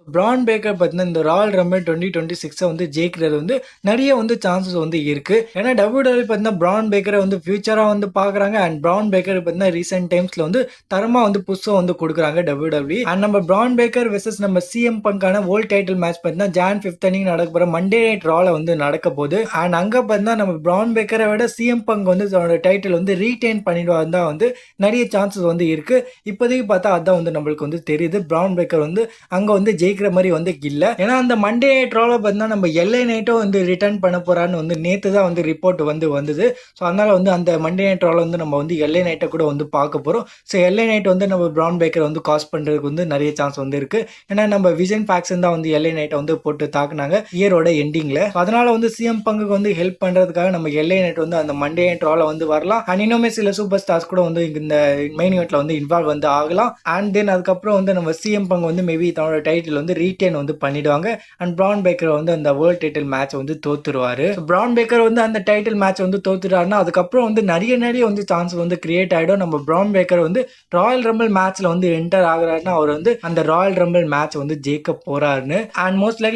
பிரான் Baker பார்த்தீங்கன்னா, இந்த Royal rumble 2026 வந்து ஜெயிக்கிறது வந்து நெறைய வந்து சான்சஸ் வந்து இருக்கு. ஏன்னா WWE பார்த்தீங்கன்னா, பிரான் பேக்கர வந்து ஃபியூச்சரா வந்து பார்க்குறாங்க. அண்ட் பிரான் பேக்கர் பார்த்தீங்கன்னா, ரீசென்ட் டைம்ஸ்ல வந்து தரமா வந்து புஷ்ஷும் வந்து குடுக்குறாங்க WWE. அண்ட் நம்ம பிரான் பேக்கர் வெர்சஸ் நம்ம சிஎம் பங்க்கான வேர்ல்ட் டைட்டில் மேட்ச் பார்த்தீங்கன்னா, ஜான் 5 அன்னைக்கு நடக்கப்போற மண்டே நைட் ரால வந்து நடக்க போகுது. அண்ட் அங்க பார்த்தீங்கன்னா, நம்ம பிரான் பேக்கரை விட சிஎம் பங்க் வந்து தன்னோட டைட்டில் வந்து ரீடெயின் பண்ணிடுவாருன்னு தான் வந்து நெறைய சான்சஸ் வந்து இருக்கு. இப்போதைக்கு பார்த்தா அதான் வந்து நம்மளுக்கு வந்து தெரியுது. பிரான் பேக்கர் வந்து அங்க வந்து ஜெயிக்கிற மாதிரி வந்து இல்ல. ஏன்னா அந்த மண்டே நைட் ரால பார்த்தீங்கன்னா, நம்ம எல்ஏ நைட்டும் வந்து ரிட்டர்ன் பண்ண போறான்னு வந்து நேத்து தான் வந்து ரிப்போர்ட் வந்து வந்தது. ஸோ அதனால வந்து அந்த மண்டே நைட் ரால வந்து நம்ம வந்து எல்ஏ நைட்டை கூட வந்து பார்க்க போறோம். ஸோ எல்ஏ நைட் வந்து நம்ம பிரான் பேக்கர் வந்து காஸ்ட் பண்றதுக்கு வந்து நிறைய சான்ஸ் வந்து இருக்கு. ஏன்னா நம்ம விஜன் ஃபேக்ஷன் தான் வந்து எல்ஏ நைட்டை வந்து போட்டு தாக்குனாங்க இயரோட எண்டிங்ல. அதனால வந்து சிஎம் பங்குக்கு வந்து ஹெல்ப் பண்றதுக்காக நம்ம எல்ஏ நைட் வந்து அந்த மண்டே நைட் ரால வந்து வரலாம். அண்ட் இன்னுமே சில சூப்பர் ஸ்டார்ஸ் கூட வந்து இந்த மெயின் இவெண்ட்ல வந்து இன்வால்வ் வந்து ஆகலாம். அண்ட் தென் அதுக்கப்புறம் வந்து நம்ம சிஎம் பங்க் வந்து மேபி தன்னோட டைட்டில் வந்து ரீடெயின் வந்து பண்ணிடுவாங்க. அண்ட் பிரான் பேக்கர் வந்து அந்த வேர்ல்ட் டைட்டில் மேட்ச் வந்து தோத்துருவாரு. பிரான் பேக்கர் வந்து அந்த டைட்டில் மேட்ச் வந்து தோத்துட்டாருன்னா அதுக்கப்புறம் வந்து நிறைய வந்து சான்ஸ் வந்து கிரியேட் ஆயிடும். நம்ம பிரான் பேக்கர் வந்து ராயல் ரம்பிள் மேட்ச்ல வந்து என்டர் ஆகுறாருன்னா அவர் வந்து அந்த ராயல் ரம்பிள் மேட்ச் வந்து ஜெயிக்க போறாருன்னு. And most likely